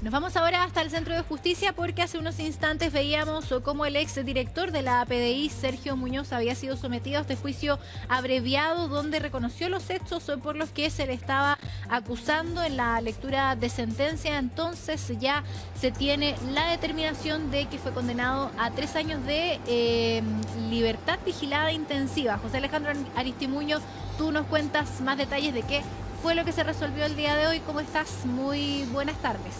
Nos vamos ahora hasta el Centro de Justicia porque hace unos instantes veíamos cómo el exdirector de la PDI, Sergio Muñoz, había sido sometido a este juicio abreviado donde reconoció los hechos por los que se le estaba acusando en la lectura de sentencia. Entonces ya se tiene la determinación de que fue condenado a 3 años de libertad vigilada intensiva. José Alejandro Aristimuño, tú nos cuentas más detalles de qué fue lo que se resolvió el día de hoy. ¿Cómo estás? Muy buenas tardes.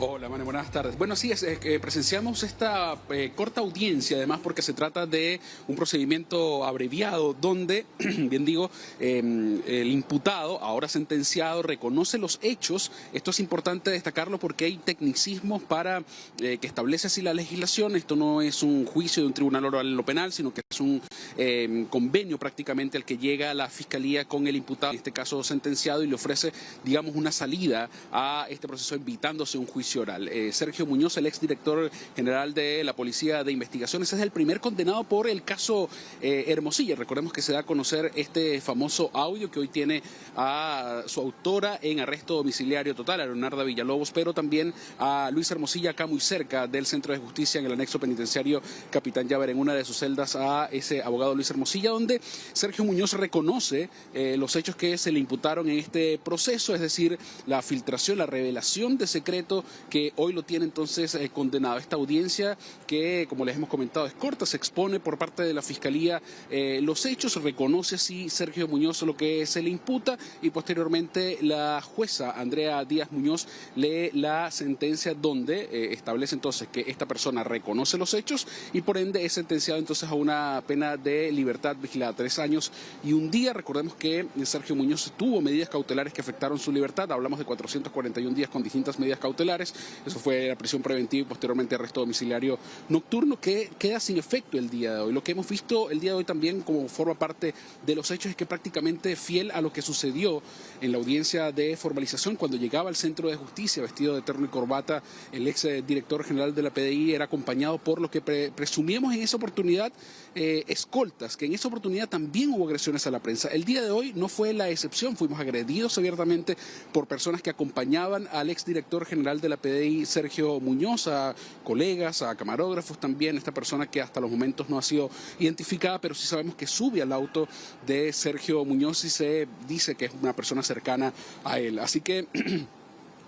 Hola, Mane, buenas tardes. Bueno, sí, presenciamos esta corta audiencia, además porque se trata de un procedimiento abreviado donde, bien digo, el imputado, ahora sentenciado, reconoce los hechos. Esto es importante destacarlo porque hay tecnicismos para que establece así la legislación. Esto no es un juicio de un tribunal oral en lo penal, sino que es un convenio prácticamente al que llega la Fiscalía con el imputado, en este caso sentenciado, y le ofrece, digamos, una salida a este proceso invitándose a un juicio oral. Sergio Muñoz, el exdirector general de la Policía de Investigaciones, es el primer condenado por el caso Hermosilla. Recordemos que se da a conocer este famoso audio que hoy tiene a su autora en arresto domiciliario total, a Leonarda Villalobos, pero también a Luis Hermosilla, acá muy cerca del Centro de Justicia, en el anexo penitenciario Capitán Llaver, en una de sus celdas, a ese abogado Luis Hermosilla, donde Sergio Muñoz reconoce los hechos que se le imputaron en este proceso, es decir, la filtración, la revelación de secreto que hoy lo tiene entonces condenado. Esta audiencia que, como les hemos comentado, es corta, se expone por parte de la Fiscalía los hechos, reconoce así Sergio Muñoz lo que se le imputa y posteriormente la jueza Andrea Díaz Muñoz lee la sentencia donde establece entonces que esta persona reconoce los hechos y por ende es sentenciado entonces a una pena de libertad vigilada, 3 años y un día. Recordemos que Sergio Muñoz tuvo medidas cautelares que afectaron su libertad, hablamos de 441 días con distintas medidas cautelares. Eso fue la prisión preventiva y posteriormente arresto domiciliario nocturno, que queda sin efecto el día de hoy. Lo que hemos visto el día de hoy también, como forma parte de los hechos, es que prácticamente fiel a lo que sucedió en la audiencia de formalización, cuando llegaba al Centro de Justicia vestido de terno y corbata, el ex director general de la PDI era acompañado por lo que presumíamos en esa oportunidad escoltas, que en esa oportunidad también hubo agresiones a la prensa. El día de hoy no fue la excepción, fuimos agredidos abiertamente por personas que acompañaban al ex director general de la PDI, Sergio Muñoz, a colegas, a camarógrafos también, esta persona que hasta los momentos no ha sido identificada, pero sí sabemos que sube al auto de Sergio Muñoz y se dice que es una persona cercana a él. Así que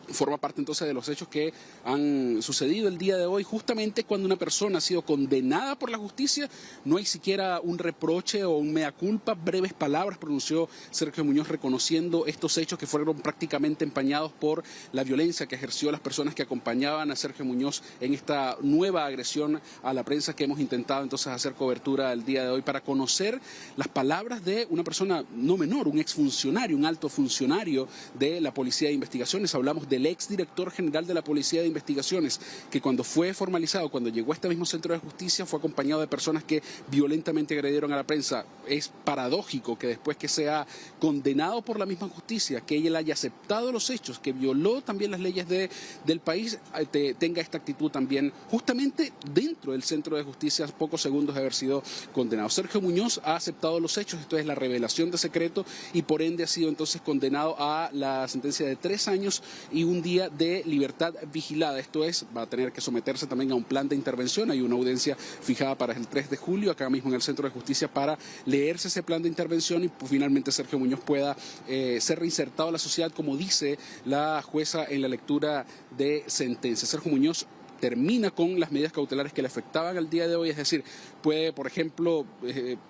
forma parte entonces de los hechos que han sucedido el día de hoy, justamente cuando una persona ha sido condenada por la justicia, no hay siquiera un reproche o un mea culpa. Breves palabras pronunció Sergio Muñoz reconociendo estos hechos que fueron prácticamente empañados por la violencia que ejerció las personas que acompañaban a Sergio Muñoz en esta nueva agresión a la prensa que hemos intentado entonces hacer cobertura el día de hoy para conocer las palabras de una persona no menor, un exfuncionario, un alto funcionario de la Policía de Investigaciones. Hablamos del exdirector general de la Policía de Investigaciones, que cuando fue formalizado, cuando llegó a este mismo Centro de Justicia, fue acompañado de personas que violentamente agredieron a la prensa. Es paradójico que después que sea condenado por la misma justicia, que él haya aceptado los hechos, que violó también las leyes del país, tenga esta actitud también justamente dentro del Centro de Justicia, a pocos segundos de haber sido condenado. Sergio Muñoz ha aceptado los hechos, esto es la revelación de secreto, y por ende ha sido entonces condenado a la sentencia de 3 años y un día de libertad vigilada. Esto es, va a tener que someterse también a un plan de intervención. Hay una audiencia fijada para el 3 de julio, acá mismo en el Centro de Justicia, para leerse ese plan de intervención y pues, finalmente Sergio Muñoz pueda ser reinsertado a la sociedad, como dice la jueza en la lectura de sentencia. Sergio Muñoz termina con las medidas cautelares que le afectaban al día de hoy, es decir, puede, por ejemplo,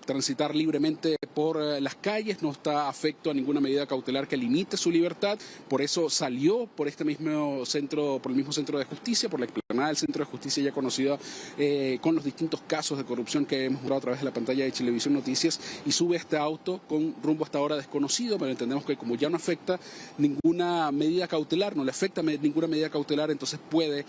transitar libremente por las calles, no está afecto a ninguna medida cautelar que limite su libertad, por eso salió por este mismo centro, por el mismo Centro de Justicia, por la explanada del Centro de Justicia ya conocida con los distintos casos de corrupción que hemos mostrado a través de la pantalla de Chilevisión Noticias, y sube este auto con rumbo hasta ahora desconocido, pero entendemos que como ya no afecta ninguna medida cautelar, no le afecta ninguna medida cautelar, entonces puede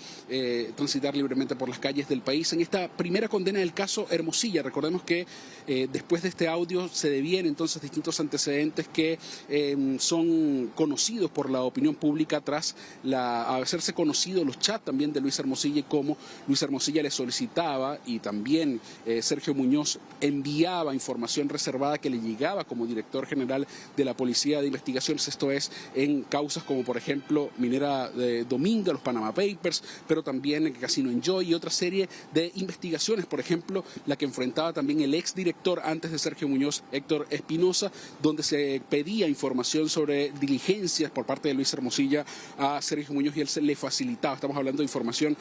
transitar libremente por las calles del país. En esta primera condena del caso Hermosilla, recordemos que después de este audio se devienen entonces distintos antecedentes que son conocidos por la opinión pública tras hacerse conocidos los chats también de Luis Hermosilla Hermosilla y cómo Luis Hermosilla le solicitaba y también Sergio Muñoz enviaba información reservada que le llegaba como director general de la Policía de Investigaciones, esto es en causas como por ejemplo Minera Dominga, los Panama Papers, pero también el Casino Enjoy y otra serie de investigaciones, por ejemplo la que enfrentaba también el exdirector antes de Sergio Muñoz, Héctor Espinosa, donde se pedía información sobre diligencias por parte de Luis Hermosilla a Sergio Muñoz y él se le facilitaba. Estamos hablando de información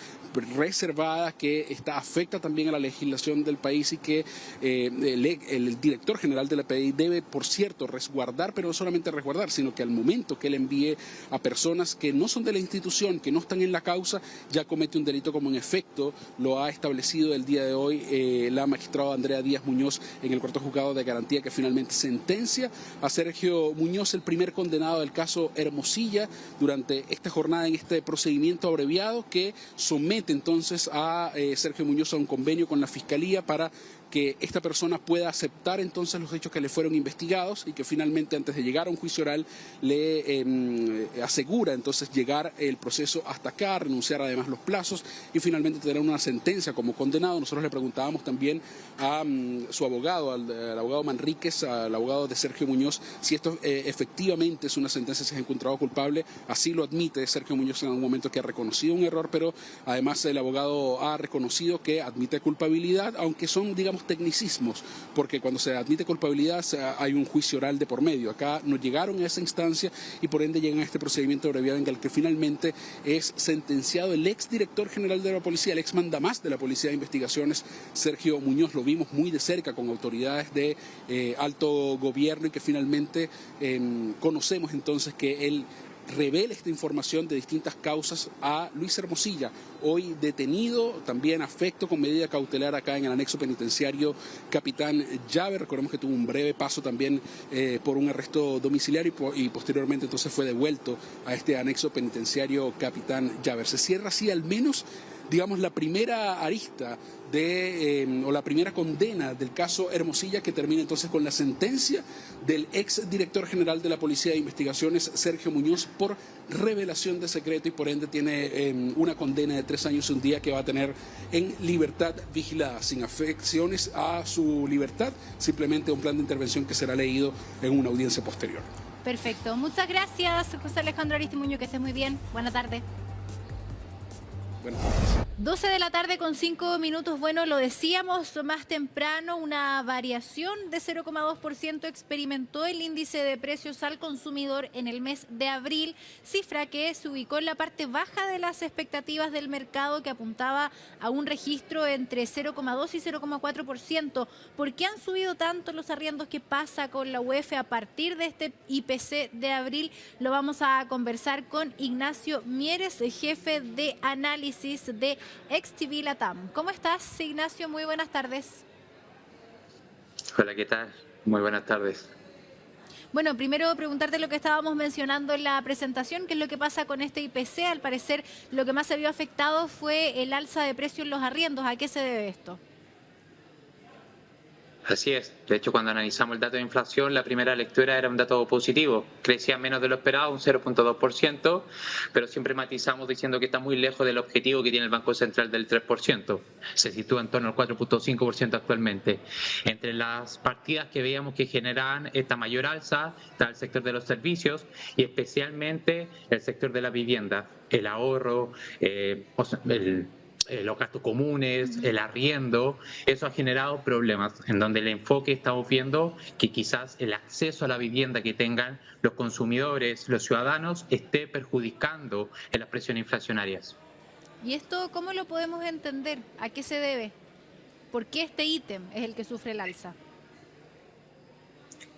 reservada que afecta también a la legislación del país y que el director general de la PDI debe, por cierto, resguardar, pero no solamente resguardar, sino que al momento que él envíe a personas que no son de la institución, que no están en la causa, ya comete un delito, como en efecto lo ha establecido el día de hoy la magistrada Andrea Díaz Muñoz en el cuarto juzgado de garantía, que finalmente sentencia a Sergio Muñoz, el primer condenado del caso Hermosilla, durante esta jornada en este procedimiento abreviado que somete entonces a Sergio Muñoz a un convenio con la Fiscalía para que esta persona pueda aceptar entonces los hechos que le fueron investigados y que finalmente antes de llegar a un juicio oral le asegura entonces llegar el proceso hasta acá, renunciar además los plazos y finalmente tener una sentencia como condenado. Nosotros le preguntábamos también a su abogado, al abogado Manríquez, al abogado de Sergio Muñoz, si esto efectivamente es una sentencia, si es encontrado culpable. Así lo admite Sergio Muñoz en algún momento, que ha reconocido un error, pero además el abogado ha reconocido que admite culpabilidad, aunque son, digamos, tecnicismos, porque cuando se admite culpabilidad hay un juicio oral de por medio. Acá no llegaron a esa instancia y por ende llegan a este procedimiento abreviado en el que finalmente es sentenciado el exdirector general de la policía, el ex mandamás de la Policía de Investigaciones, Sergio Muñoz. Lo vimos muy de cerca con autoridades de alto gobierno y que finalmente conocemos entonces que él revela esta información de distintas causas a Luis Hermosilla, hoy detenido, también afecto con medida cautelar acá en el anexo penitenciario Capitán Llave. Recordemos que tuvo un breve paso también por un arresto domiciliario y posteriormente entonces fue devuelto a este anexo penitenciario Capitán Llave. Se cierra así al menos, digamos, la primera arista o la primera condena del caso Hermosilla, que termina entonces con la sentencia del ex director general de la Policía de Investigaciones, Sergio Muñoz, por revelación de secreto y por ende tiene una condena de 3 años y un día que va a tener en libertad vigilada, sin afecciones a su libertad, simplemente un plan de intervención que será leído en una audiencia posterior. Perfecto. Muchas gracias, José Alejandro Aristimuño, que estés muy bien. Buena tarde. Buenas tardes. 12 de la tarde con 5 minutos. Bueno, lo decíamos más temprano, una variación de 0,2% experimentó el índice de precios al consumidor en el mes de abril, cifra que se ubicó en la parte baja de las expectativas del mercado, que apuntaba a un registro entre 0,2 y 0,4%. ¿Por qué han subido tanto los arriendos? ¿Qué pasa con la UEF a partir de este IPC de abril? Lo vamos a conversar con Ignacio Mieres, jefe de análisis de XTV Latam. ¿Cómo estás, Ignacio? Muy buenas tardes. Hola, ¿qué tal? Muy buenas tardes. Bueno, primero preguntarte lo que estábamos mencionando en la presentación, qué es lo que pasa con este IPC. Al parecer, lo que más se vio afectado fue el alza de precios en los arriendos. ¿A qué se debe esto? Así es. De hecho, cuando analizamos el dato de inflación, la primera lectura era un dato positivo. Crecía menos de lo esperado, un 0,2%, pero siempre matizamos diciendo que está muy lejos del objetivo que tiene el Banco Central del 3%. Se sitúa en torno al 4,5% actualmente. Entre las partidas que veíamos que generaban esta mayor alza está el sector de los servicios y especialmente el sector de la vivienda, el ahorro, los gastos comunes, el arriendo. Eso ha generado problemas en donde el enfoque estamos viendo que quizás el acceso a la vivienda que tengan los consumidores, los ciudadanos, esté perjudicando en las presiones inflacionarias. ¿Y esto cómo lo podemos entender? ¿A qué se debe? ¿Por qué este ítem es el que sufre el alza?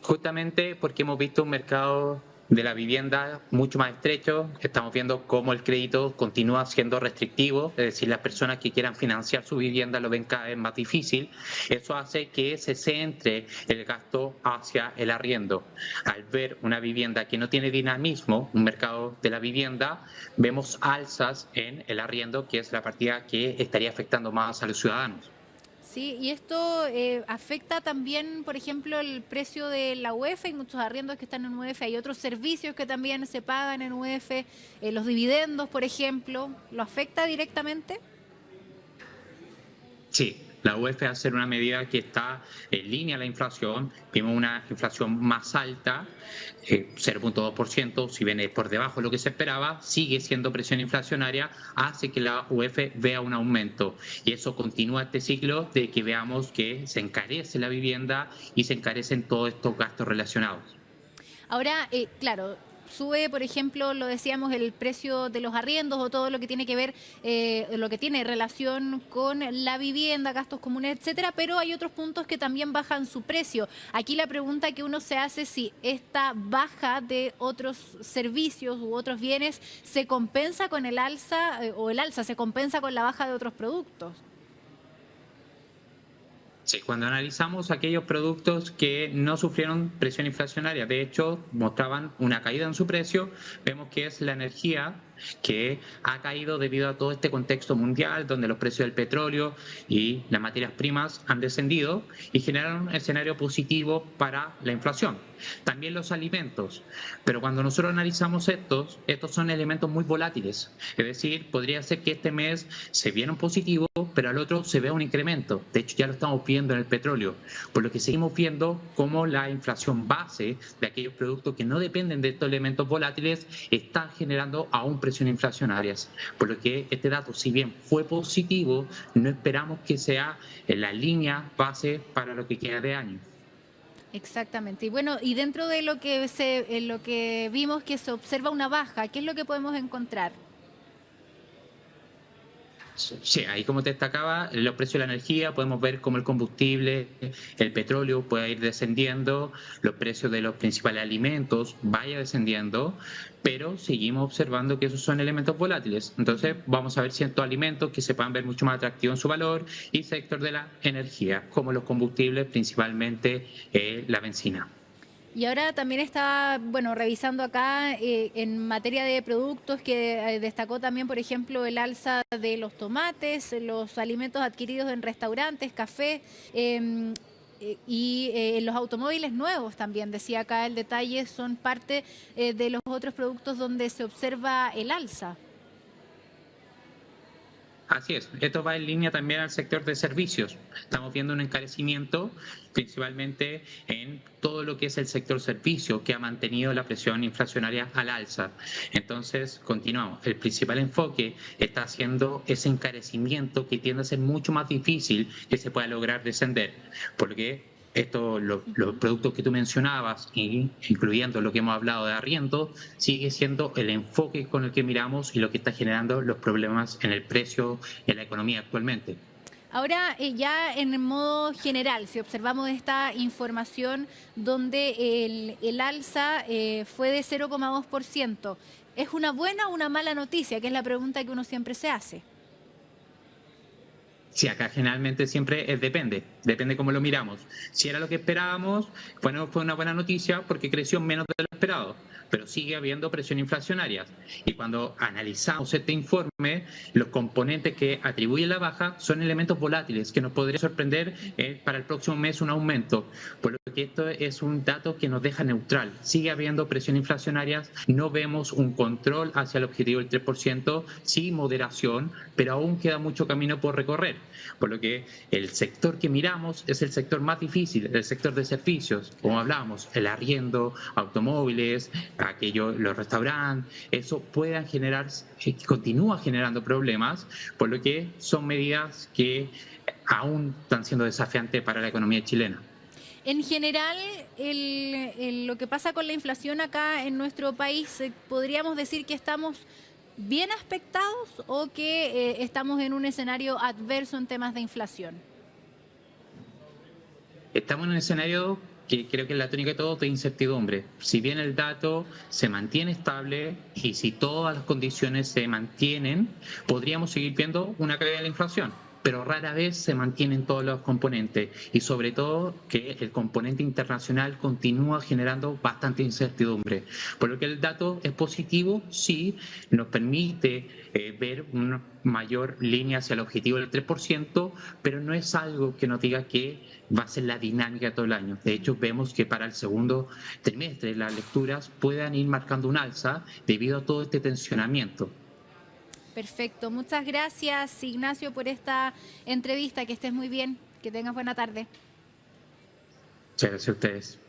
Justamente porque hemos visto un mercado de la vivienda mucho más estrecho. Estamos viendo cómo el crédito continúa siendo restrictivo, es decir, las personas que quieran financiar su vivienda lo ven cada vez más difícil. Eso hace que se centre el gasto hacia el arriendo. Al ver una vivienda que no tiene dinamismo, un mercado de la vivienda, vemos alzas en el arriendo, que es la partida que estaría afectando más a los ciudadanos. Sí, y esto afecta también, por ejemplo, el precio de la UEF. Hay muchos arriendos que están en UEF, hay otros servicios que también se pagan en UEF, los dividendos, por ejemplo, ¿lo afecta directamente? Sí, la UEF al ser una medida que está en línea a la inflación, vimos una inflación más alta, 0,2%, si bien es por debajo de lo que se esperaba, sigue siendo presión inflacionaria, hace que la UEF vea un aumento. Y eso continúa este ciclo de que veamos que se encarece la vivienda y se encarecen todos estos gastos relacionados. Ahora, claro, sube, por ejemplo, lo decíamos, el precio de los arriendos o todo lo que tiene que ver, lo que tiene relación con la vivienda, gastos comunes, etcétera, pero hay otros puntos que también bajan su precio. Aquí la pregunta que uno se hace es si esta baja de otros servicios u otros bienes se compensa con el alza, o el alza se compensa con la baja de otros productos. Sí, cuando analizamos aquellos productos que no sufrieron presión inflacionaria, de hecho mostraban una caída en su precio, vemos que es la energía que ha caído debido a todo este contexto mundial donde los precios del petróleo y las materias primas han descendido y generan un escenario positivo para la inflación. También los alimentos, pero cuando nosotros analizamos estos son elementos muy volátiles, es decir, podría ser que este mes se viera un positivo, pero al otro se vea un incremento. De hecho, ya lo estamos viendo en el petróleo, por lo que seguimos viendo cómo la inflación base de aquellos productos que no dependen de estos elementos volátiles está generando aún presión inflacionarias. Por lo que este dato, si bien fue positivo, no esperamos que sea la línea base para lo que queda de año. Exactamente. Y bueno, y dentro de lo que en lo que vimos que se observa una baja, ¿qué es lo que podemos encontrar? Sí, ahí como te destacaba, los precios de la energía, podemos ver cómo el combustible, el petróleo puede ir descendiendo, los precios de los principales alimentos vaya descendiendo, pero seguimos observando que esos son elementos volátiles. Entonces vamos a ver ciertos alimentos que se puedan ver mucho más atractivos en su valor y sector de la energía, como los combustibles, principalmente la benzina. Y ahora también estaba, bueno, revisando acá en materia de productos que destacó también, por ejemplo, el alza de los tomates, los alimentos adquiridos en restaurantes, café y los automóviles nuevos también, decía acá el detalle, son parte de los otros productos donde se observa el alza. Así es, esto va en línea también al sector de servicios. Estamos viendo un encarecimiento principalmente en todo lo que es el sector servicio, que ha mantenido la presión inflacionaria al alza. Entonces, continuamos. El principal enfoque está haciendo ese encarecimiento que tiende a ser mucho más difícil que se pueda lograr descender, porque los productos que tú mencionabas, incluyendo lo que hemos hablado de arriendo, sigue siendo el enfoque con el que miramos y lo que está generando los problemas en el precio en la economía actualmente. Ahora, ya en modo general, si observamos esta información donde el alza fue de 0,2%, ¿es una buena o una mala noticia? Que es la pregunta que uno siempre se hace. Sí, acá generalmente siempre depende cómo lo miramos. Si era lo que esperábamos, bueno, fue una buena noticia porque creció menos de lo esperado, pero sigue habiendo presión inflacionaria. Y cuando analizamos este informe, los componentes que atribuyen la baja son elementos volátiles que nos podría sorprender para el próximo mes un aumento, por lo que esto es un dato que nos deja neutral. Sigue habiendo presión inflacionaria, no vemos un control hacia el objetivo del 3%, sí moderación, pero aún queda mucho camino por recorrer. Por lo que el sector que miramos es el sector más difícil, el sector de servicios, como hablábamos, el arriendo, automóviles, los restaurantes, eso puedan generar, continúa generando problemas, por lo que son medidas que aún están siendo desafiantes para la economía chilena. En general, lo que pasa con la inflación acá en nuestro país, podríamos decir que estamos bien aspectados o que estamos en un escenario adverso en temas de inflación. Estamos en un escenario que creo que es la tónica de todo de incertidumbre. Si bien el dato se mantiene estable y si todas las condiciones se mantienen, podríamos seguir viendo una caída de la inflación. pero rara vez se mantienen todos los componentes y sobre todo que el componente internacional continúa generando bastante incertidumbre. Por lo que el dato es positivo, sí, nos permite ver una mayor línea hacia el objetivo del 3%, pero no es algo que nos diga que va a ser la dinámica todo el año. De hecho, vemos que para el segundo trimestre las lecturas puedan ir marcando un alza debido a todo este tensionamiento. Perfecto. Muchas gracias, Ignacio, por esta entrevista. Que estés muy bien. Que tengas buena tarde. Muchas gracias a ustedes.